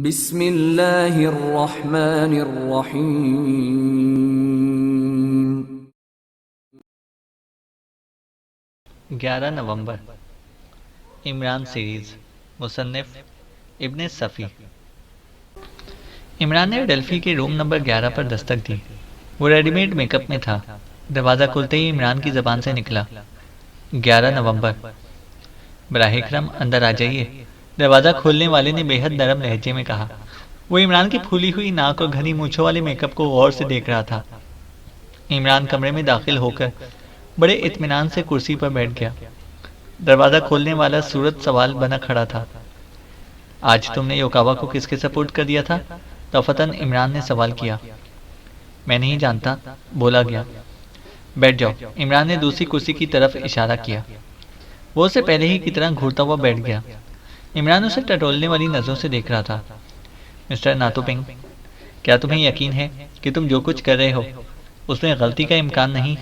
बिस्मिल्लाहिर्रहमानिर्रहीम। 11 नवंबर। इमरान सीरीज। मुसन्निफ इब्ने सफ़ी। इमरान ने डेल्फी के रूम नंबर 11 पर दस्तक दी। वो रेडीमेड मेकअप में था। दरवाज़ा खुलते ही इमरान की ज़बान से निकला, 11 नवंबर। बराहिकरम अंदर आ जाइए, दरवाज़ा खोलने वाले ने बेहद नरम लहजे में कहा। वो इमरान की फूली हुई नाक और घनी मूछों वाले मेकअप को गौर से देख रहा था। इमरान कमरे में दाखिल होकर बड़े इत्मीनान से कुर्सी पर बैठ गया। दरवाज़ा खोलने वाला सूरत सवाल बना खड़ा था। आज तुमने योकावा को किसके सपुर्द कर दिया था? दफतन इमरान ने सवाल किया। मैं नहीं जानता, बोला गया। बैठ जाओ, इमरान ने दूसरी कुर्सी की तरफ इशारा किया। वो उसे पहले ही की तरह घूरता हुआ बैठ गया। इमरान उसे टटोलने वाली नज़रों से देख रहा था। मिस्टर नातोपिंग, क्या तुम्हें यकीन है कि तुम जो कुछ कर रहे हो उसमें गलती का इम्कान नहीं?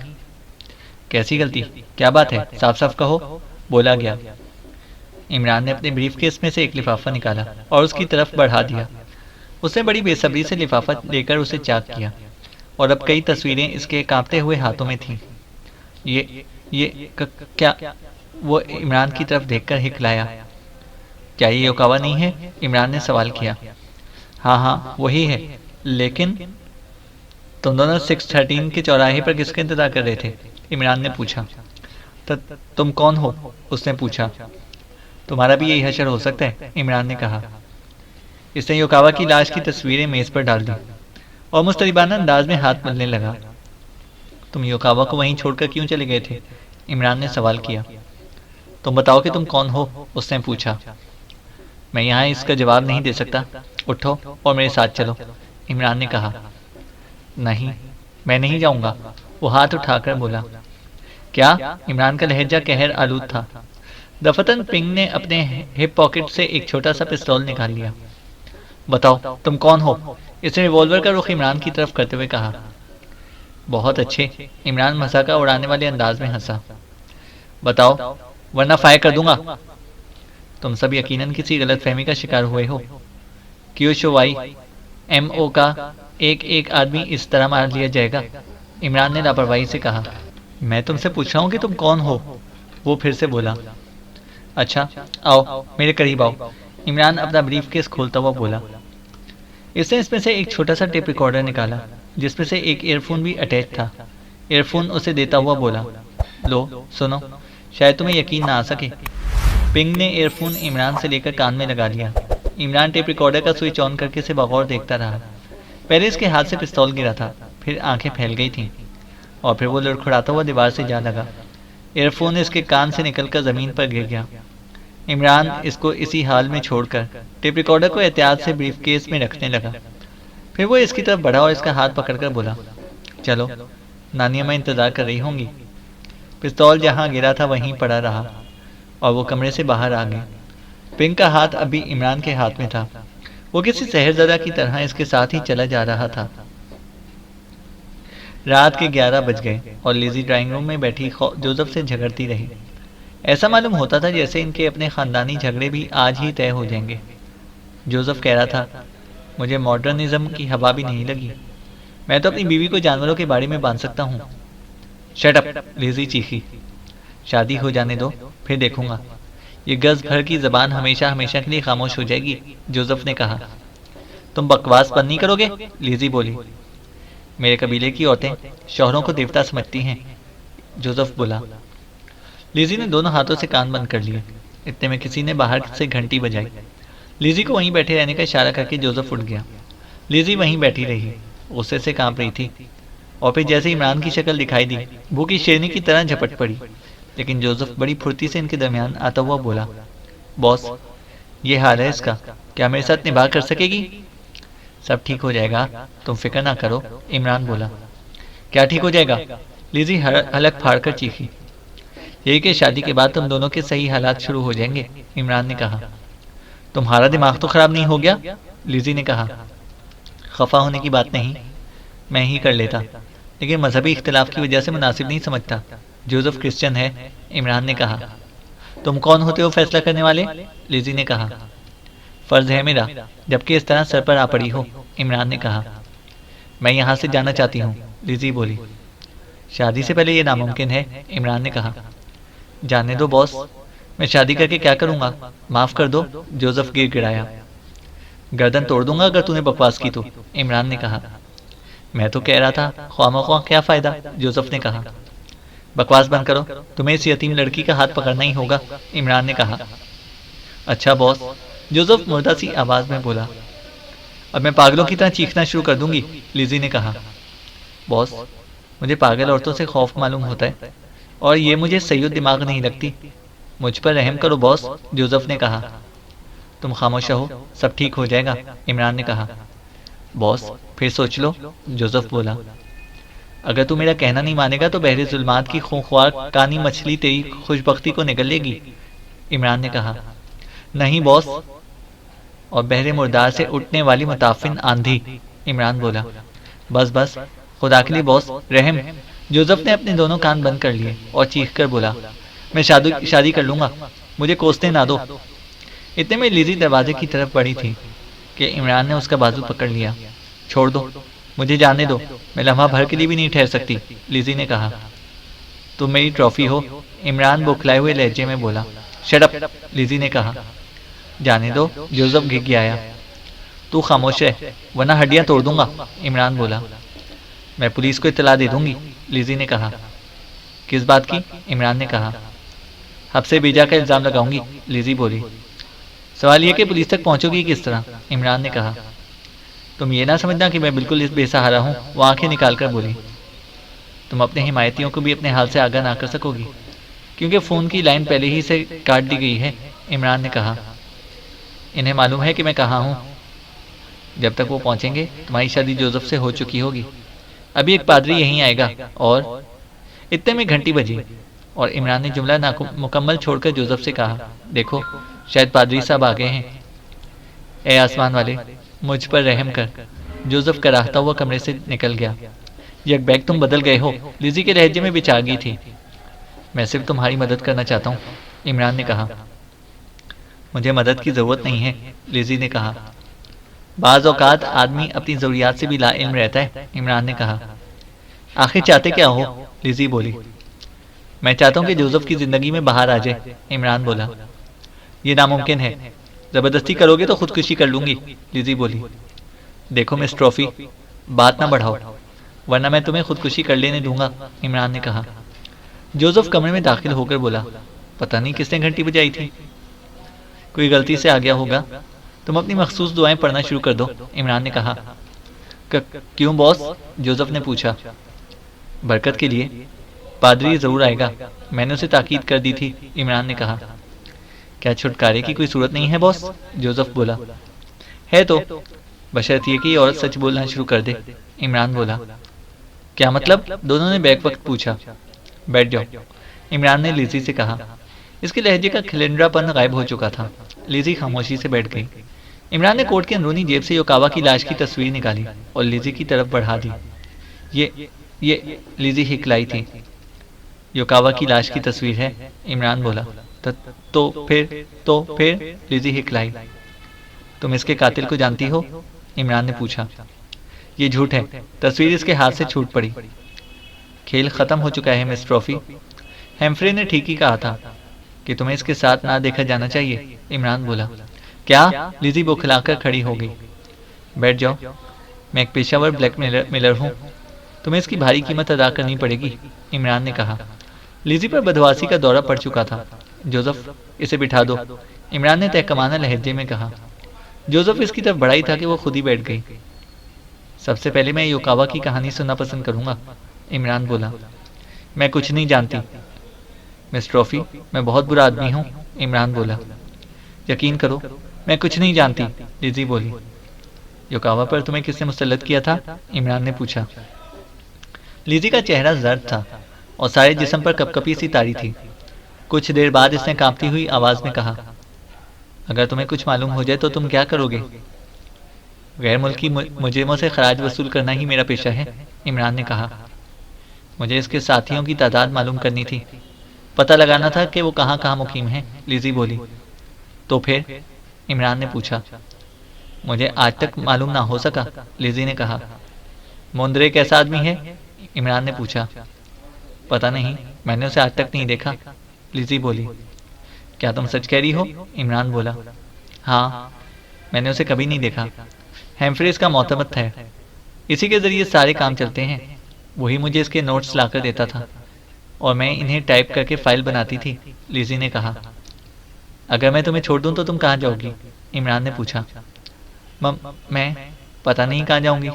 कैसी गलती? क्या बात है, साफ साफ कहो, बोला गया। इमरान ने अपने ब्रीफकेस में से एक लिफाफा निकाला और उसकी तरफ बढ़ा दिया। उसने बड़ी बेसब्री से लिफाफा लेकर उसे चाक किया और अब कई तस्वीरें इसके कांपते हुए हाथों में थीं। क्या? वो इमरान की तरफ देखकर हिकलाया। क्या ये योकावा नहीं है? इमरान ने सवाल किया। हाँ हाँ, वही है, लेकिन तुम दोनों 613 के चौराहे पर किसका इंतजार कर रहे थे? इमरान ने पूछा। तुम कौन हो? उसने पूछा। तुम्हारा भी यही हशर हो सकता है, इमरान ने कहा। इसने योकावा की लाश की तस्वीरें मेज पर डाल दी और मुस्तरिबाना अंदाज में हाथ मलने लगा। तुम योकावा को वहीं छोड़कर क्यों चले गए थे? इमरान ने सवाल किया। तुम बताओ कि तुम कौन हो? उसने पूछा। मैं यहाँ इसका जवाब नहीं दे सकता। उठो और मेरे साथ चलो, इमरान ने कहा। नहीं, मैं नहीं जाऊंगा, वो हाथ उठाकर बोला। क्या? इमरान का लहजा कहर आलूद था। दफतन पिंग ने अपने हिप पॉकेट से एक छोटा सा पिस्तौल निकाल लिया। बताओ तुम कौन हो? इसने रिवॉल्वर का रुख इमरान की तरफ करते हुए कहा। बहुत अच्छे, इमरान मजाका उड़ाने वाले अंदाज में हंसा। बताओ वरना फायर कर दूंगा। तुम सब यकीनन किसी गलतफहमी का शिकार हुए हो। क्योशोवाई MO का एक एक आदमी इस तरह मार लिया जाएगा? इमरान ने लापरवाही से कहा। मैं तुमसे पूछ रहा हूँ कि तुम कौन हो, वो फिर से बोला। अच्छा, आओ मेरे करीब आओ, इमरान अपना ब्रीफकेस खोलता हुआ बोला। इसने इसमें से एक छोटा सा टेप रिकॉर्डर निकाला जिसमें से एक ईयरफोन भी अटैच था। ईयरफोन उसे देता हुआ बोला, लो सुनो, शायद तुम्हें यकीन ना आ सके। पिंग ने ईयरफोन इमरान से लेकर कान में लगा लिया। इमरान टेप रिकॉर्डर का स्विच ऑन करके इसे बगौर देखता रहा। पहले इसके हाथ से पिस्तौल गिरा था, फिर आंखें फैल गई थीं और फिर वो लड़खड़ाता हुआ दीवार से जा लगा। ईयरफोन इसके कान से निकलकर ज़मीन पर गिर गया। इमरान इसको इसी हाल में छोड़कर टेप रिकॉर्डर को एहतियात से ब्रीफकेस में रखने लगा। फिर वो इसकी तरफ बढ़ा और इसका हाथ पकड़कर बोला, चलो, नानी अम्मा इंतज़ार कर रही होंगी। पिस्तौल जहाँ गिरा था वहीं पड़ा रहा और वो कमरे से बाहर आ गए। पिंक का हाथ अभी इमरान के हाथ में था। वो किसी शहरज़दा की तरह इसके साथ ही चला जा रहा था। रात के 11 बज गए और लिज़ी ड्राइंग रूम में बैठी जोसेफ से झगड़ती रही। ऐसा मालूम होता था जैसे इनके अपने ख़ानदानी झगड़े भी आज ही तय हो जाएंगे। जोसेफ कह रहा था, मुझे मॉडर्निज्म की हवा भी नहीं लगी। मैं तो अपनी बीवी को जानवरों के बारे में बांध सकता हूँ। शट अप, लिज़ी चीखी। शादी हो जाने दो, फिर देखूंगा। ये गज भर की जबान हमेशा हमेशा के लिए खामोश हो जाएगी, जोसेफ ने कहा। तुम बकवास बंद नहीं करोगे? लिज़ी बोली। मेरे कबीले की औरतें शौहरों को देवता समझती हैं, जोसेफ बोला। लिज़ी ने दोनों हाथों से कान बंद कर लिए। इतने में किसी ने बाहर से घंटी बजाई। लिज़ी को वहीं बैठे रहने का इशारा करके जोसेफ उठ गया। लिज़ी वहीं बैठी रही, गुस्से से कांप रही थी और फिर जैसे इमरान की शक्ल दिखाई दी, भूखी शेरनी की तरह झपट पड़ी। लेकिन जोसेफ बड़ी फुर्ती से इनके दरमियान आता हुआ बोला, बॉस, ये हाल है इसका, क्या मेरे साथ निभा कर सकेगी? सब ठीक हो जाएगा, तुम फिक्र ना करो, इमरान बोला। क्या ठीक हो जाएगा? लिज़ी हलक फाड़ कर चीखी। यही कि शादी के बाद तुम दोनों के सही हालात शुरू हो जाएंगे, इमरान ने कहा। तुम्हारा दिमाग तो खराब नहीं हो गया? लिज़ी ने कहा। खफा होने की बात नहीं, मैं ही कर लेता, लेकिन मजहबी इख्तिलाफ की वजह से मुनासिब नहीं समझता। जोसेफ क्रिश्चियन है, इमरान ने कहा। तुम कौन होते हो फैसला करने वाले? लिज़ी ने कहा। फर्ज है मेरा, जबकि इस तरह सर पर आ पड़ी हो, इमरान ने कहा। मैं यहाँ से जाना चाहती हूँ, लिजी बोली। शादी से पहले ये नामुमकिन है, इमरान ने कहा। जाने दो बॉस, मैं शादी करके क्या करूँगा, माफ़ कर दो, जोसेफ गिड़गिड़ाया। गर्दन तोड़ दूंगा अगर तूने बकवास की तो, इमरान ने कहा। मैं तो कह रहा था ख्वामख्वाह क्या फ़ायदा, जोसेफ ने कहा। बकवास बंद करो, तुम्हें इस यतीम लड़की का हाथ पकड़ना ही होगा, इमरान ने कहा। अच्छा बॉस, जोसेफ मुर्दा सी आवाज़ में बोला। अब मैं पागलों की तरह चीखना शुरू कर दूंगी, लिजी ने कहा। बॉस, मुझे पागल औरतों से खौफ मालूम होता है, और ये मुझे सैयद दिमाग नहीं लगती। मुझ पर रहम करो बॉस, जोसेफ ने कहा। तुम खामोश रहो, सब ठीक हो जाएगा, इमरान ने कहा। बॉस, फिर सोच लो, जोसेफ बोला। अगर तू मेरा कहना नहीं मानेगा तो बहरे जुल्मात की खूंखार कानी मछली तेरी खुशबख्ती को निगल लेगी, इमरान ने कहा। नहीं बॉस। और बहरे मुर्दार से उठने वाली मुताफिन आंधी, इमरान बोला। बस बस, खुदा के लिए बॉस, रहम। जोसेफ ने अपने दोनों कान बंद कर लिए और चीख कर बोला, मैं शादी कर लूंगा, मुझे कोसने ना दो। इतने में लिजी दरवाजे की तरफ बढ़ी थी कि इमरान ने उसका बाजू पकड़ लिया। छोड़ दो, मुझे जाने दो, मैं लम्हा भर के लिए भी नहीं ठहर सकती, लिजी ने कहा। तुम मेरी ट्रॉफी हो, इमरान बौखलाए हुए लहजे में बोला। शट अप, लिजी ने कहा। जाने दो, जोसेफ गिड़गिड़ाया। तू खामोश है वरना हड्डियां तोड़ दूंगा, इमरान बोला। मैं पुलिस को इत्तला दे दूंगी, लिजी ने कहा। किस बात की, इमरान ने कहा। हफ्से बीजा का इल्ज़ाम लगाऊंगी, लिजी बोली। सवाल यह कि पुलिस तक पहुंचोगी किस तरह, इमरान ने कहा। तुम ये ना समझना कि मैं बिल्कुल इस बेसहारा हूँ, वो आंखें निकाल कर बोली। तुम अपने हिमायतियों को भी अपने हाल से आगाह ना कर सकोगी, क्योंकि फ़ोन की लाइन पहले ही से काट दी गई है, इमरान ने कहा। इन्हें मालूम है कि मैं कहाँ हूँ। जब तक वो पहुँचेंगे तुम्हारी शादी जोसेफ से हो चुकी होगी। अभी एक पादरी यहीं आएगा और इतने में घंटी बजी और इमरान ने जुमला मुकम्मल छोड़कर जोसेफ से कहा, देखो शायद पादरी साहब आ गए हैं। ए आसमान वाले, मुझ पर रहम कर। जोसेफ कराहता हुआ कमरे से निकल गया। यक बैग तुम बदल गए हो, लिजी के लहजे में बिचा गई थी। मैं सिर्फ तुम्हारी मदद करना चाहता हूँ, इमरान ने कहा। मुझे मदद की ज़रूरत नहीं है, लिजी ने कहा। बाज़ औक़ात आदमी अपनी ज़रूरियात से भी लाइल्म रहता है, इमरान ने कहा। आखिर चाहते क्या हो, लिजी बोली। मैं चाहता हूँ कि जोसेफ की ज़िंदगी में बाहर आ जाए, इमरान बोला। ये नामुमकिन है, ज़बरदस्ती करोगे तो खुदकुशी कर लूँगी, लिजी बोली। देखो मिस ट्रॉफी, बात ना बढ़ाओ वरना मैं तुम्हें खुदकुशी कर लेने दूंगा, इमरान ने कहा। जोसेफ कमरे में दाखिल होकर बोला, पता नहीं किसने घंटी बजाई थी। कोई गलती से आ गया होगा, तुम अपनी मखसूस दुआएं पढ़ना शुरू कर दो, इमरान ने कहा। क्यों बॉस, जोसेफ ने पूछा। बरकत के लिए, पादरी ज़रूर आएगा, मैंने उसे ताकीद कर दी थी, इमरान ने कहा। क्या छुटकारे की कोई सूरत नहीं है बॉस, जोसेफ बोला। है तो, बशर्ते कि औरत सच बोलना शुरू कर दे, इमरान बोला। क्या मतलब, दोनों ने बैक वक्त पूछा। बैठ जाओ, इमरान ने लिजी से कहा। इसके लहजे का खिलंद्रापन गायब हो चुका था। लिजी खामोशी से बैठ गई। इमरान ने कोट की अंदरूनी जेब से योकावा की लाश की तस्वीर निकाली और लिजी की तरफ बढ़ा दी। ये लिजी हिकलाई थी। योकावा की लाश की तस्वीर है, इमरान बोला। तो फिर लिजी हिकलाई। तुम इसके कातिल को जानती हो, इमरान ने पूछा। ये झूठ है, तस्वीर इसके हाथ से छूट पड़ी। खेल खत्म हो चुका है मिस ट्रॉफी। हेम्फ्रे ने ठीक ही कहा था कि तुम्हें इसके साथ ना देखा जाना चाहिए, इमरान बोला। क्या, लिजी बौखलाकर खड़ी हो गई। बैठ जाओ, मैं एक पेशावर ब्लैकमेलर हूँ, तुम्हें इसकी भारी कीमत अदा करनी पड़ेगी, इमरान ने कहा। लिजी पर बदवासी का दौरा पड़ चुका था। जोसेफ, इसे बिठा दो, इमरान ने तहकमाना लहजे में कहा। जोसेफ इसकी तरफ बढ़ा ही था कि वो खुद ही बैठ गई। सबसे पहले मैं योकावा की कहानी सुनना पसंद करूंगा, इमरान बोला। मैं कुछ नहीं जानती मिस ट्रॉफी, मैं बहुत बुरा आदमी हूँ, इमरान बोला। यकीन करो, मैं कुछ नहीं जानती, लिजी बोली। योकावा पर तुम्हें किसने मुसल्लत किया था, इमरान ने पूछा। लिजी का चेहरा जर्द था और सारे जिस्म पर कपकपी सी तारी थी। कुछ देर बाद इसने कांपती हुई आवाज में कहा, अगर तुम्हें कुछ मालूम हो जाए तो तुम क्या करोगे? गैर मुल्की मुजरिमों से खराज वसूल करना ही मेरा पेशा है, इमरान ने कहा। मुझे इसके साथियों की तादाद मालूम करनी थी, पता लगाना था कि वो कहाँ कहाँ मुकीम हैं, लिजी बोली। तो फिर, इमरान ने पूछा। मुझे आज तक मालूम ना हो सका, लिजी ने कहा। मुंदरे कैसा आदमी है? इमरान ने पूछा। पता नहीं, मैंने उसे आज तक नहीं देखा, लिजी बोली। क्या तुम सच कह रही हो? इमरान बोला। हाँ, मैंने उसे कभी नहीं देखा। हेम्फ्रीज का मोतमद है, इसी के जरिए सारे काम चलते हैं। वही मुझे इसके नोट्स लाकर देता था और मैं इन्हें टाइप करके फाइल बनाती थी, लिजी ने कहा। अगर मैं तुम्हें छोड़ दूं तो तुम कहाँ जाओगी? इमरान ने पूछा। मैं पता नहीं कहाँ जाऊंगी,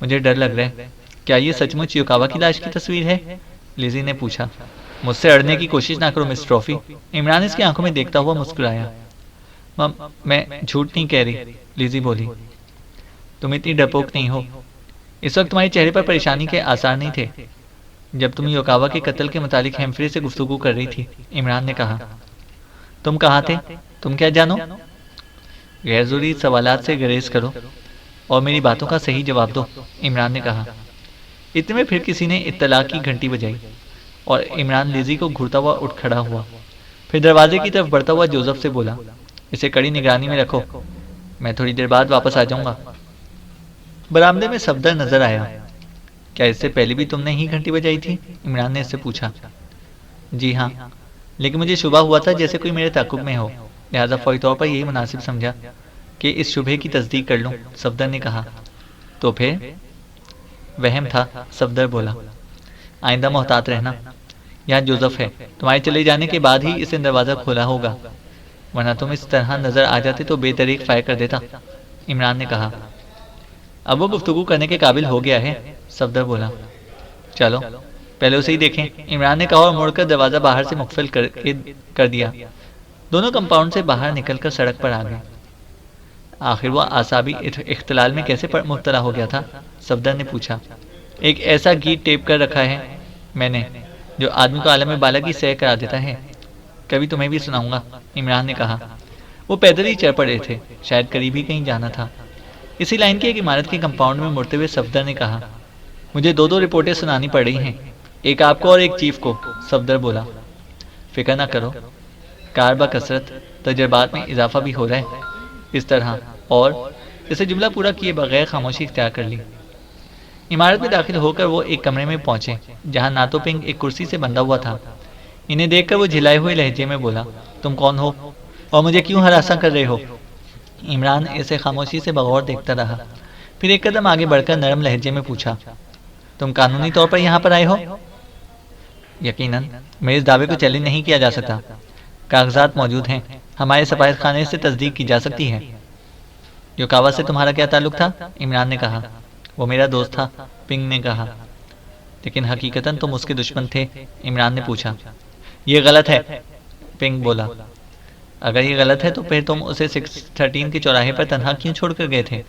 मुझे डर लग रहा है। क्या ये सचमुच युकावा की लाश की तस्वीर है? लिजी ने पूछा। मुझसे अड़ने की कोशिश ना करो मिस ट्रॉफी, इमरान इसकी आंखों में देखता हुआ मुस्कुराया। मैं झूठ नहीं कह रही, लिजी बोली। तुम इतनी डरपोक नहीं हो। इस वक्त तुम्हारे चेहरे पर परेशानी के आसार नहीं थे जब तुम योकावा के कत्ल के मुतालिक हेम्फ्री से गुफ्तगू कर रही थी, इमरान ने कहा। तुम कहाँ थे? तुम क्या जानो? गैर जरूरी सवालात से गुरेज करो और मेरी बातों का सही जवाब दो, इमरान ने कहा। इतने में फिर किसी ने इत्तला की घंटी बजाई और इमरान लिजी को घूरता हुआ उठ खड़ा हुआ। फिर दरवाजे की तरफ बढ़ता हुआ जोसेफ से बोला, इसे कड़ी निगरानी में रखो, मैं थोड़ी देर बाद वापस आ जाऊंगा। बरामदे में सफदर नजर आया। क्या इससे पहले भी तुमने ही घंटी बजाई थी? इमरान ने इससे पूछा। जी हाँ, लेकिन मुझे शुबा हुआ था जैसे कोई मेरे ताकुब में हो, लिहाजा फौरी तौर पर यही मुनासिब समझा कि इस शुबे की तस्दीक कर लूं, सफदर ने कहा। तो फिर? वहम था, सफदर बोला। आइंदा मोहतात रहना। यहाँ जोसेफ है, तुम्हारे चले जाने के बाद ही इसे दरवाज़ा खोला होगा, वरना तुम इस तरह नजर आ जाते तो बेतरीक फायर कर देता, इमरान ने कहा। अब वो गुफ्तगू करने के काबिल हो गया है, सफदर बोला। चलो पहले उसे ही देखें, इमरान ने कहा और मुड़कर दरवाज़ा बाहर से मुकफिल कर दिया। दोनों कंपाउंड से बाहर निकलकर सड़क पर आ गए। आखिर वो आसाबी इख्तलाल में कैसे मुब्तला हो गया था? सफदर ने पूछा। एक ऐसा गीत टेप कर रखा है मैंने जो आदमी को आलम बाला की सैर करा देता है, कभी तुम्हें भी सुनाऊंगा, इमरान ने कहा। वो पैदल ही चल पड़े थे, शायद करीब ही कहीं जाना था। इसी लाइन की एक इमारत के कंपाउंड में मुड़ते हुए सफदर ने कहा, मुझे दो दो रिपोर्टें सुनानी पड़ रही हैं, एक आपको और एक चीफ को, सफदर बोला। फिक्र ना करो, कार ब कसरत तजर्बात में इजाफा भी हो रहा है। इस तरह और इसे जुमला पूरा किए बगैर खामोशी इख्तियार कर ली। इमारत में दाखिल होकर वो एक कमरे में पहुंचे जहां नातो पिंग एक कुर्सी से बंधा हुआ था। इन्हें देखकर वो झिलाए हुए लहजे में बोला, तुम कौन हो और मुझे क्यों हरासा कर रहे हो? इमरान इसे खामोशी से बगौर देखता रहा, फिर एक कदम आगे बढ़कर नरम लहजे में पूछा, तुम कानूनी तौर पर यहाँ पर आए हो? यकीनन, मेरे इस दावे को चैलेंज नहीं किया जा सकता। कागजात मौजूद हैं, हमारे सफारत खाने से तस्दीक की जा सकती है। योकावा से तुम्हारा क्या ताल्लुक था? इमरान ने कहा। वो मेरा दोस्त था, पिंग ने कहा। लेकिन हकीकतन तुम उसके दुश्मन थे, इमरान ने पूछा। ये गलत है, पिंग बोला। अगर ये गलत है तो फिर तुम उसे 613 के चौराहे पर तन्हा क्यों छोड़कर गए थे?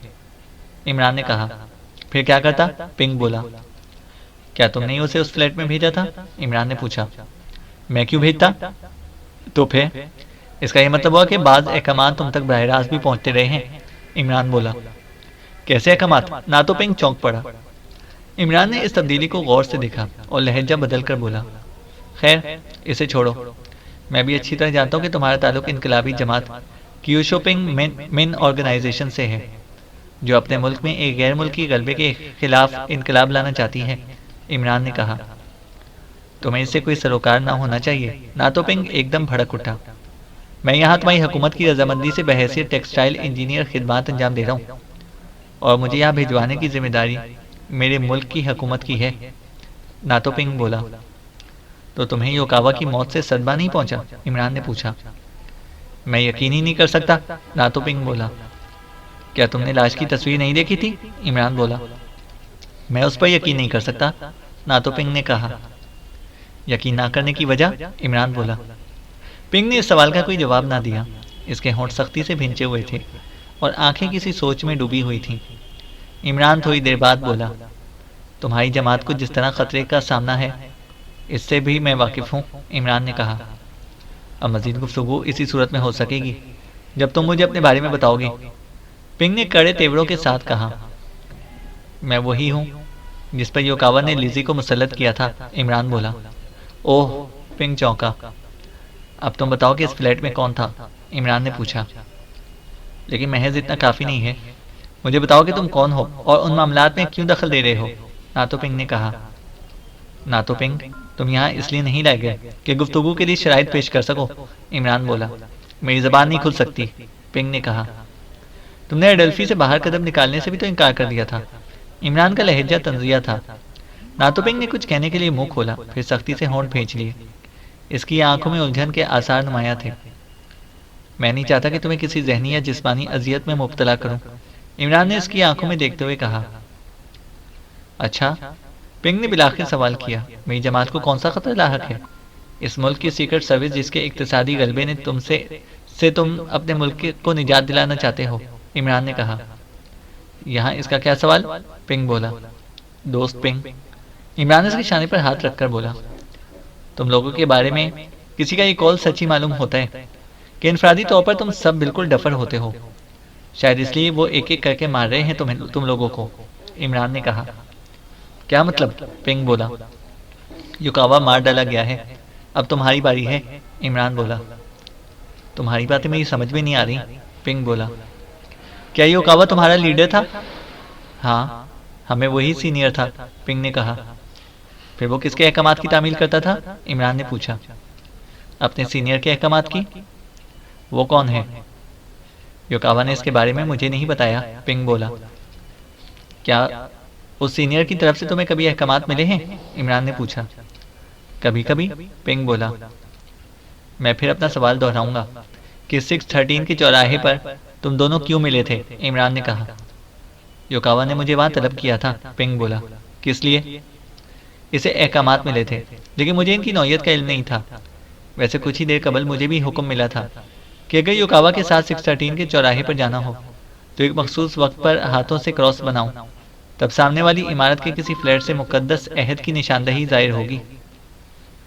इमरान ने कहा। फिर क्या करता? पिंग बोला। क्या तुमने ही उसे उस फ्लैट में भेजा था? इमरान ने पूछा। मैं क्यों भेजता? तो फिर इसका यह मतलब हुआ कि बाज़ अहकामात तुम तक बराह रास्त भी पहुंचते रहे हैं, इमरान बोला। कैसे अहकामात? ना तो पिंग चौंक पड़ा। इमरान ने इस तब्दीली को गौर से देखा और लहजा बदल कर बोला, खैर इसे छोड़ो, मैं भी अच्छी तरह जानता हूँ कि तुम्हारा ताल्लुक इनकलाबी जमात क्यूशोपिंग मिन ऑर्गेनाइजेशन से है, जो अपने मुल्क में एक गैर मुल्की गलबे के खिलाफ इनकलाब लाना चाहती है, इमरान ने कहा। तुम्हें इससे कोई सरोकार ना होना चाहिए, ना तो पिंग एकदम भड़क उठा। मैं यहाँ तुम्हारी हुकूमत की रजामंदी से बहैसियत टेक्सटाइल इंजीनियर खिदमात अंजाम दे रहा हूँ और मुझे यहाँ भिजवाने की जिम्मेदारी मेरे मुल्क की हुकूमत की है, ना तो पिंग बोला। तो तुम्हें योकावा की मौत से सदमा नहीं पहुंचा? इमरान ने पूछा। मैं यकीन ही नहीं कर सकता, ना तो पिंग बोला। क्या तुमने लाश की तस्वीर नहीं देखी थी? इमरान बोला। मैं उस पर यकीन नहीं कर सकता, ना तो पिंग ने कहा। यकीन ना करने की वजह? इमरान बोला। पिंग ने इस सवाल का कोई जवाब ना दिया। इसके होंठ सख्ती से भिंचे हुए थे और आंखें किसी सोच में डूबी हुई थीं। इमरान थोड़ी देर बाद बोला, तुम्हारी जमात को जिस तरह खतरे का सामना है इससे भी मैं वाकिफ हूँ, इमरान ने कहा। अब मजीद गुफ्तगू इसी सूरत में हो सकेगी जब तुम मुझे अपने बारे में बताओगे, पिंग ने कड़े तेवरों के साथ कहा। मैं वही हूँ जिस पर योकावा ने लिजी को मुसल्लत किया था, इमरान बोला। ओह, पिंग चौंका। अब तुम बताओ कि इस फ्लैट में कौन था? इमरान ने पूछा। लेकिन महज इतना काफ़ी नहीं है। मुझे बताओ कि तुम कौन हो और उन मामलात में क्यों दखल दे रहे हो। नातोपिंग ने कहा। नातोपिंग, तुम यहाँ इसलिए नहीं लाए गए कि गुफ्तगू के लिए शराइत पेश कर सको। इमरान बोला। मेरी ज़बान नहीं खुल सकती, पिंग ने कहा। तुमने एडल्फी से बाहर कदम निकालने से भी तो इनकार कर दिया था। इमरान का लहजा तंजिया था। नातोपिंग ने कुछ कहने के लिए मुंह खोला, फिर सख्ती से होंठ भींच लिए। इसकी आंखों में उलझन के आसार नुमाया थे। मैं नहीं चाहता कि तुम्हें किसी जहनी या जिस्मानी अजियत में मुब्तला करूं, इमरान ने इसकी आंखों में देखते हुए कहा। अच्छा, पिंग ने बिलाखिर सवाल किया। मेरी जमात को कौन सा खतरा लाहक है? इस मुल्क की सीक्रेट सर्विस जिसके इक्तिसादी गलबे ने तुम अपने मुल्क को निजात दिलाना चाहते हो, इमरान ने कहा। यहाँ इसका क्या सवाल? पिंग बोला। दोस्त पिंग, इमरान ने उसके शाने पर हाथ रखकर बोला। तुम लोगों के बारे में किसी का ये कॉल सच्ची मालूम होता है कि इनफरादी तौर पर तुम सब बिल्कुल डफर होते हो। शायद इसलिए वो एक एक करके मार रहे हैं तुम लोगों को, इमरान ने कहा। क्या मतलब? पिंग बोला। युकावा मार डाला गया है, अब तुम्हारी बारी है, इमरान बोला। तुम्हारी बातें मेरी समझ में नहीं आ रही, पिंग बोला। क्या युकावा तुम्हारा लीडर था? हाँ, हमें वही सीनियर था, पिंग ने कहा। फिर वो किसके अहकामात की तामील करता था? इमरान ने पूछा। अपने सीनियर के अहकामात की। वो कौन है? युकावा ने इसके बारे में मुझे नहीं बताया, पिंग बोला। क्या उस सीनियर की तरफ से तुम्हें कभी अहकामात मिले हैं? इमरान ने पूछा। कभी कभी, पिंग बोला। मैं फिर अपना सवाल दोहराऊंगा कि 613 के चौराहे पर तुम दोनों क्यों मिले थे? इमरान ने कहा। युकावा ने मुझे वहां तलब किया था, पिंग बोला। किस लिए? इसे अहकामात मिले थे, लेकिन मुझे इनकी नौयत का इल्म नहीं था। वैसे कुछ ही देर कबल मुझे भी हुक्म मिला था कि अगर युकावा के साथ 613 के चौराहे पर जाना हो तो एक मखसूस वक्त पर हाथों से क्रॉस बनाऊं, तब सामने वाली इमारत के किसी फ्लैट से मुकद्दस अहद की निशानदही जाहिर होगी।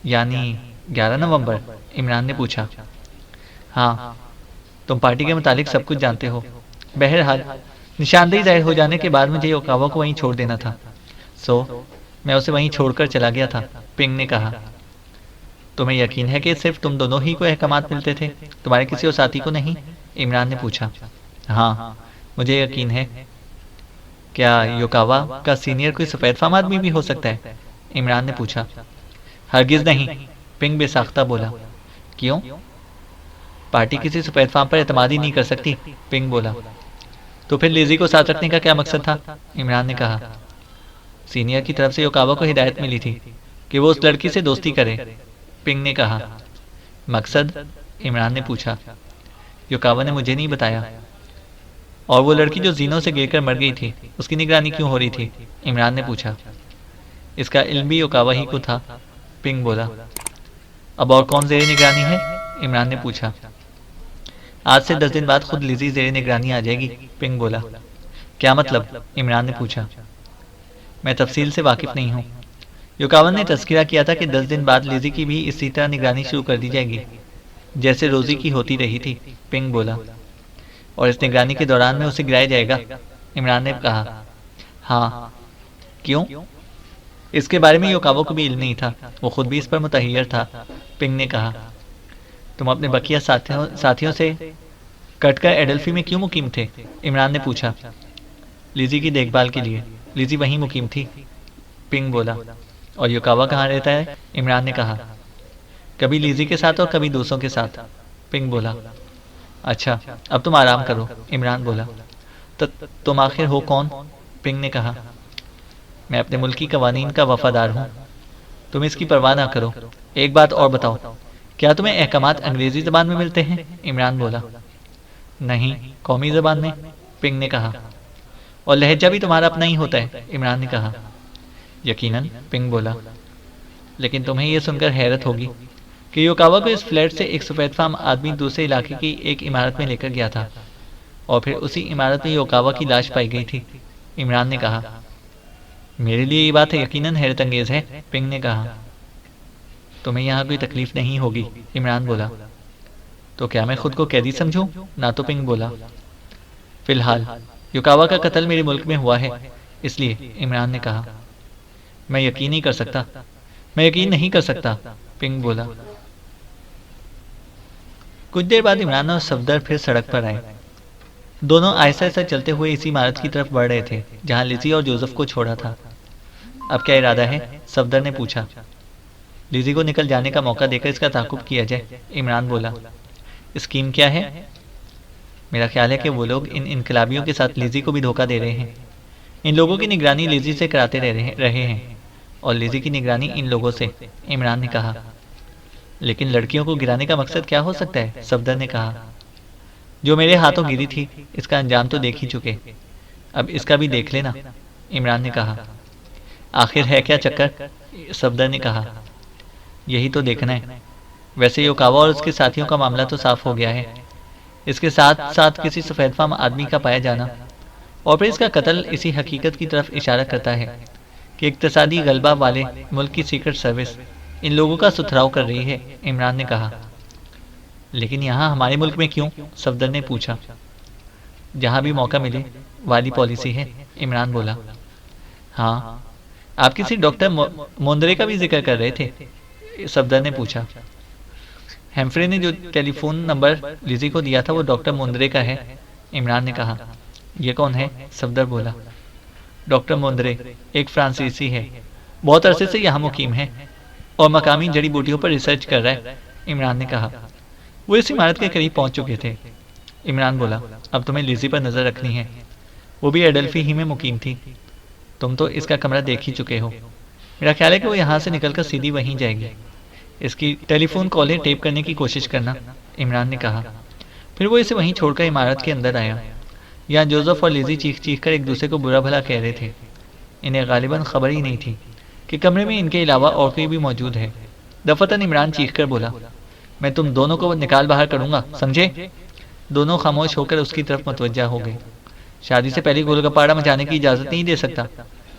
यानी 11 नवंबर, इमरान ने पूछा। हाँ, तुम पार्टी के मुतालिक सब कुछ जानते हो। बहरहाल निशानदही जाहिर हो जाने के बाद मुझे युकावा को वहीं छोड़ देना था, सो मैं उसे वहीं छोड़कर चला गया था, पिंग ने कहा। तुम्हें यकीन है कि सिर्फ तुम दोनों ही को अहकामात मिलते थे, तुम्हारे किसी और साथी को नहीं? इमरान ने पूछा। हाँ, मुझे यकीन है। क्या युकावा का सीनियर कोई सफ़ेद फाम आदमी भी हो सकता है? इमरान ने पूछा। हरगिज नहीं, पिंग बेसाख्ता बोला। क्यों? पार्टी किसी सफ़ेद फाम पर एतमाद ही नहीं कर सकती, पिंग बोला। तो फिर लिज़ी को साथ रखने का क्या मकसद था? इमरान ने कहा। सीनियर की तरफ से युकावा को हिदायत मिली थी कि वो उस लड़की से दोस्ती करे, पिंग ने कहा। मकसद? इमरान ने पूछा। युकावा ने मुझे नहीं बताया। और वो लड़की जो जीनों से गिरकर मर गई थी, उसकी निगरानी क्यों हो रही थी? इमरान ने पूछा। इसका इल्म भी युकावा ही को था, पिंग बोला। अब और कौन ज़ेरे निगरानी है? इमरान ने पूछा। आज से 10 दिन बाद खुद लिज़ी ज़ेरे निगरानी आ जाएगी, पिंग बोला। क्या मतलब? इमरान ने पूछा। मैं तफसील से वाकिफ नहीं हूँ। युकावा ने तज़किरा किया था कि 10 दिन बाद लिज़ी की भी इसी तरह निगरानी शुरू कर दी जाएगी जैसे रोज़ी की होती रही थी, पिंग बोला। और इस निगरानी के दौरान में उसे गिराया जाएगा, इमरान ने कहा। हाँ। क्यों? इसके बारे में युकावा को भी इल्म नहीं था, वो खुद भी इस पर मुतहय्यर था, पिंग ने कहा। तुम अपने बकिया साथियों से कटकर एडल्फी में क्यों मुकीम थे? इमरान ने पूछा। लिज़ी की देखभाल के लिए, लिज़ी वहीं मुकीम थी, पिंग बोला। और युकावा कहाँ रहता है? इमरान ने कहा। कभी लिज़ी के साथ और कभी दूसरों के साथ, पिंग बोला। अच्छा, अब तुम आराम करो, इमरान बोला। तो तुम आखिर हो कौन? पिंग ने कहा। मैं अपने मुल्क की कवानीन का वफादार हूँ, तुम इसकी परवाह ना करो। एक बात और बताओ, क्या तुम्हें अहकामात अंग्रेजी ज़बान में मिलते हैं? इमरान बोला। नहीं, कौमी ज़बान में, पिंग ने कहा। और लहजा भी तुम्हारा अपना ही होता है, इमरान ने कहा। यकीनन, पिंग बोला। लेकिन तुम्हें यह सुनकर हैरत होगी कि युकावा को इस फ्लैट से एक सफ़ेद फाम आदमी दूसरे इलाके की एक इमारत में लेकर गया था और फिर उसी इमारत में युकावा की लाश पाई गई थी, इमरान ने कहा। मेरे लिए ये बात यकीनन हैरत अंगेज है, पिंग ने कहा। तुम्हें यहाँ कोई तकलीफ नहीं होगी, इमरान बोला। तो क्या मैं खुद को कैदी समझूं? ना तो, पिंग बोला। फिलहाल युकावा का कत्ल मेरे मुल्क में हुआ है, इसलिए, इमरान ने कहा। मैं यकीन नहीं कर सकता, मैं यकीन नहीं कर सकता, पिंग बोला। कुछ देर बाद इमरान और सफदर फिर सड़क पर आए। दोनों आहिस्ता आहिस्ता चलते हुए इसी इमारत की तरफ बढ़ रहे थे जहां लिजी और जोसेफ को छोड़ा था। अब क्या इरादा है? सफदर ने पूछा। लिजी को निकल जाने का मौका देकर इसका ताकुब किया जाए, इमरान बोला। स्कीम क्या है? मेरा ख्याल है कि वो लोग इन इनकलाबियों के साथ लिजी को भी धोखा दे रहे हैं। इन लोगों की निगरानी लिजी से कराते रहे हैं और लिजी की निगरानी इन लोगों से, इमरान ने कहा। लेकिन लड़कियों को गिराने का मकसद क्या हो सकता है? सफदर ने कहा। जो मेरे हाथों गिरी थी, इसका अंजाम तो देख ही चुके, अब इसका भी देख लेना, इमरान ने कहा। आखिर है क्या चक्कर? सफदर ने कहा। यही तो देखना है। वैसे योकावा और उसके साथियों का मामला तो साफ हो गया है। इसके साथ साथ किसी सफेदफाम आदमी का पाया जाना और फिर इसका कत्ल इसी हकीकत की तरफ इशारा करता है कि इक्तसादी गलबा वाले मुल्क की सीक्रेट सर्विस इन लोगों का सुथराव कर रही है, इमरान ने कहा। लेकिन यहाँ हमारे मुल्क में क्यों? सफदर ने पूछा। जहाँ भी मौका मिले वाली पॉलिसी है, इमरान बोला। हाँ, आप किसी डॉक्टर मोंदरे का भी जिक्र कर रहे थे? सफदर ने पूछा। हेम्फ्रे ने जो टेलीफोन नंबर लिजी को दिया था वो डॉक्टर मोंदरे का है, इमरान ने कहा। ये कौन है? सफदर बोला। डॉक्टर मोंदरे एक फ्रांसीसी है, बहुत अरसे से यहाँ मुकीम है और मकामी जड़ी बूटियों पर रिसर्च कर रहा है, इमरान ने कहा। वो इस इमारत के करीब पहुंच चुके थे, इमरान बोला। अब तुम्हें लिजी पर नजर रखनी है, वो भी एडल्फी ही में मुकीम थी। तुम तो इसका कमरा देख ही चुके हो। मेरा ख्याल है कि वो यहाँ से निकलकर सीधी वहीं जाएगी। इसकी टेलीफोन कॉलें टेप करने की कोशिश करना, इमरान ने कहा। फिर वो इसे वहीं छोड़कर इमारत के अंदर आया। यहाँ जोसेफ और लिजी चीख चीख कर एक दूसरे को बुरा भला कह रहे थे। इन्हें गालिबन खबर ही नहीं थी कि कमरे में इनके अलावा और कोई भी मौजूद है। दफतन इमरान चीख कर बोला, मैं तुम दोनों को निकाल बाहर करूंगा, समझे? दोनों खामोश होकर उसकी तरफ मुतवज्जा हो गए। शादी से पहले गोलगप्पाड़ा मचाने की इजाज़त नहीं दे सकता,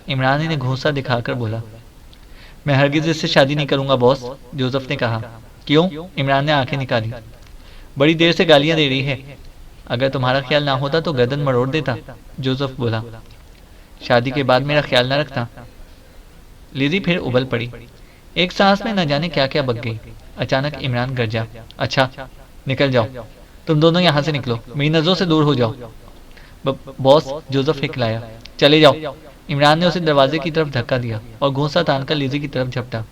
इमरान ने घूंसा दिखाकर बोला। मैं हरगिज इससे शादी नहीं करूंगा बॉस, जोसेफ ने कहा। क्यों? इमरान ने आंखें निकाली। बड़ी देर से गालियां दे रही है। अगर तुम्हारा ख्याल ना होता तो गर्दन मरोड़ देता, जोसेफ बोला। शादी के बाद मेरा ख्याल ना रखता। लिजी फिर उबल पड़ी। एक सांस में न जाने क्या क्या बक गई। अचानक इमरान गरजा, अच्छा निकल जाओ, तुम दोनों यहाँ से निकलो, मेरी नजरों से दूर हो जाओ। बॉस, जोसेफ हिकलाया। चले जाओ। इमरान ने उसे दरवाजे की तरफ धक्का दिया और घूंसा तानकर लिजी की तरफ झपटा।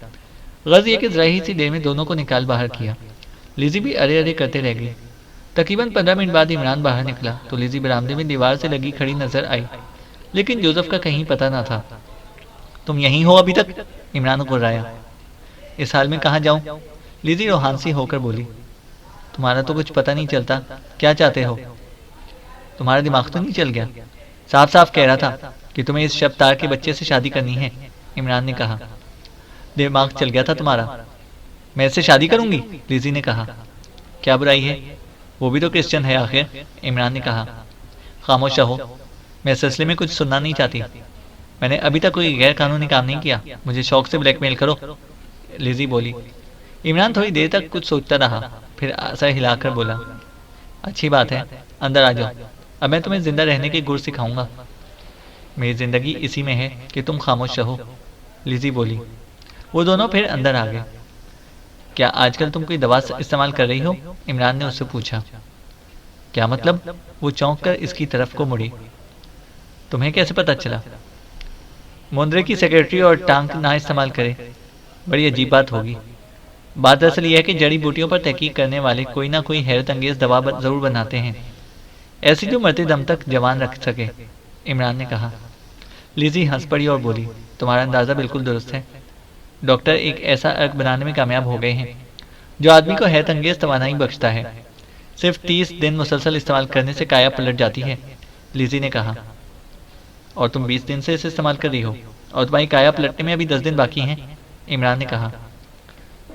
गर्ज ये कि जरा ही सी देर में दोनों को निकाल बाहर किया। लिजी भी अरे अरे करते रह गई। तकरीबन 15 मिनट बाद इमरान बाहर निकला तो लिजी बरामदे में दीवार से लगी खड़ी नजर आई, लेकिन जोसेफ का कहीं पता ना था। तुम यहीं हो अभी तक? इमरान गुर्राया। इस हाल में कहाँ जाऊं? लिजी रोहानसी होकर बोली। तुम्हारा तो कुछ पता नहीं चलता, क्या चाहते हो? तुम्हारा दिमाग तो नहीं चल गया? साफ साफ कह रहा था कि तुम्हें इस शब्तार के बच्चे से शादी करनी है, इमरान ने कहा। दिमाग चल गया था तुम्हारा? मैं इससे शादी करूंगी, लिजी ने कहा। क्या बुराई है? वो भी तो क्रिश्चियन है आखिर, इमरान ने कहा। खामोश रहो, मैं इस सिलसिले में कुछ सुनना नहीं चाहती। मैंने अभी तक कोई गैर कानूनी काम नहीं किया, मुझे शौक से ब्लैकमेल करो, लिजी बोली। इमरान थोड़ी देर तक कुछ सोचता रहा, फिर सर हिलाकर बोला, अच्छी बात है, अंदर आ जाओ। अब मैं तुम्हें जिंदा रहने के गुर सिखाऊंगा। मेरी जिंदगी इसी में है कि तुम खामोश रहो, लिजी बोली। वो दोनों फिर अंदर आ गए। क्या आजकल तुम कोई दवा इस्तेमाल कर रही हो? इमरान ने उससे पूछा। क्या मतलब? वो चौंक कर इसकी तरफ को मुड़ी। तुम्हें कैसे पता चला? मोंद्रे की सेक्रेटरी और टांग ना इस्तेमाल करे, बड़ी अजीब बात होगी। बात दरअसल यह है कि जड़ी बूटियों पर तहकीक करने वाले कोई ना कोई हैरत अंगेज दवा जरूर बनाते हैं, ऐसी जो मरते दम तक जवान रख सके, इमरान ने कहा। लिजी हंस पड़ी और बोली, तुम्हारा अंदाजा बिल्कुल दुरुस्त है। डॉक्टर एक ऐसा अर्क बनाने में कामयाब हो गए हैं जो आदमी को हैरत अंगेज तवानाई बख्शता है। सिर्फ 30 दिन मुसलसल इस्तेमाल करने से काया पलट जाती है, लिजी ने कहा। और तुम 20 दिन से इसे इस्तेमाल कर रही हो और तुम्हारी काया पलटने में अभी 10 दिन बाकी हैं, इमरान ने कहा।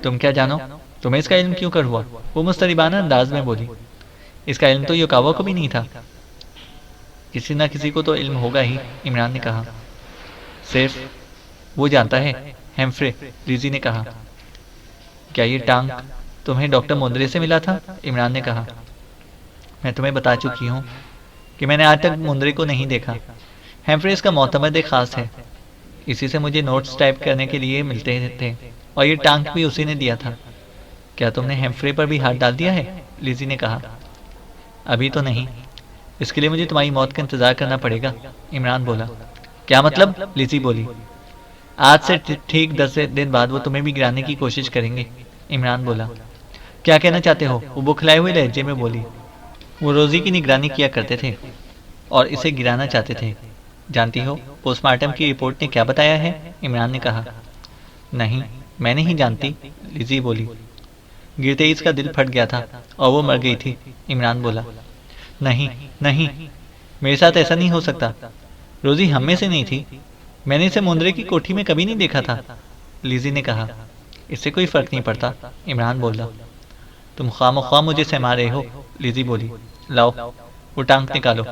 तुम क्या जानो, तुम्हें इसका इल्म क्यों कर हुआ? वो मुस्तरिबाना अंदाज में बोली। इसका इल्म तो योकावा को भी नहीं था। किसी न किसी को तो इल्म होगा ही, इमरान ने कहा। सिर्फ वो जानता है, हेम्फ्रे, लिजी ने कहा। क्या ये टांग तुम्हें डॉक्टर मोंद्रे से मिला था? इमरान ने कहा। मैं तुम्हें बता चुकी हूँ कि मैंने आज तक मोंद्रे को नहीं देखा। हेम्फ्रे इसका मोतमद खास है, इसी से मुझे नोट्स टाइप करने के लिए मिलते थे और ये टांग भी उसी ने दिया था। क्या तुमने हेम्फ्रे पर भी हाथ डाल दिया है? लिजी ने कहा। अभी तो नहीं, इसके लिए मुझे तुम्हारी मौत का इंतज़ार करना पड़ेगा। इमरान बोला। क्या मतलब? लिज़ी बोली। आज से ठीक 10 दिन बाद वो तुम्हें भी गिराने की कोशिश करेंगे। इमरान बोला। क्या कहना चाहते हो? वो बुखलाए हुए लहजे में बोली। वो रोज़ी की निगरानी किया करते थे और इसे गिराना चाहते थे। जानती हो पोस्टमार्टम की रिपोर्ट ने क्या बताया है? इमरान ने कहा। नहीं, मैं नहीं जानती, लिज़ी बोली। गिरते ही इसका दिल फट गया था और वो मर गई थी। इमरान बोला। नहीं, नहीं, मेरे साथ ऐसा नहीं हो सकता। रोज़ी हम में से नहीं थी। मैंने इसे मुंद्रे की कोठी में कभी नहीं देखा था। लिज़ी ने कहा। इससे कोई फ़र्क नहीं पड़ता। इमरान बोला। तुम ख्वामख्वाह मुझे सहमा रहे हो। लिज़ी बोली। लाओ वो टांग निकालो।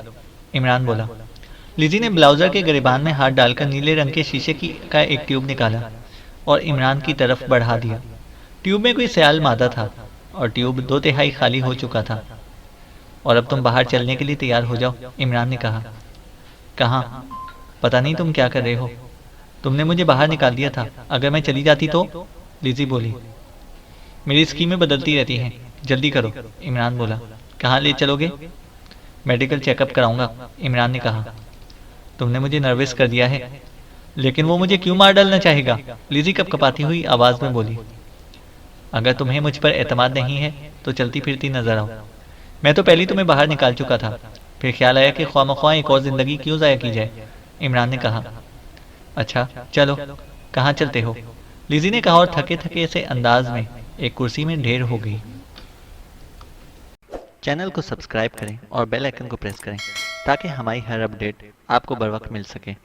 इमरान बोला। लिज़ी ने ब्लाउज़र के गिरेबान में हाथ डालकर नीले रंग के शीशे की का एक ट्यूब निकाला और इमरान की तरफ बढ़ा दिया। ट्यूब में कोई सयाल मादा था और ट्यूब 2/3 खाली हो चुका था। और अब तुम बाहर चलने के लिए तैयार हो जाओ। इमरान ने कहा। कहाँ? पता नहीं तुम क्या कर रहे हो। तुमने मुझे बाहर निकाल दिया था। अगर मैं चली जाती तो? लिज़ी बोली। मेरी स्कीमें बदलती रहती हैं। जल्दी करो। इमरान बोला। कहाँ ले चलोगे? मेडिकल चेकअप कराऊंगा। इमरान ने कहा। तुमने मुझे नर्वस कर दिया है। लेकिन वो मुझे क्यों मार डालना चाहेगा? लिज़ी कपकपाती हुई आवाज़ में बोली। अगर तुम्हें मुझ पर एतमाद नहीं है तो चलती फिरती नजर आओ। मैं तो पहले ही तुम्हें बाहर निकाल चुका था। फिर ख्याल आया कि ख्वामख्वाह एक और ज़िंदगी क्यों ज़ाया की जाए। इमरान ने कहा। अच्छा चलो, कहाँ चलते हो? लिज़ी ने कहा और थके थके से अंदाज में एक कुर्सी में ढेर हो गई। चैनल को सब्सक्राइब करें और बेल आइकन को प्रेस करें ताकि हमारी हर अपडेट आपको बर वक्त मिल सके।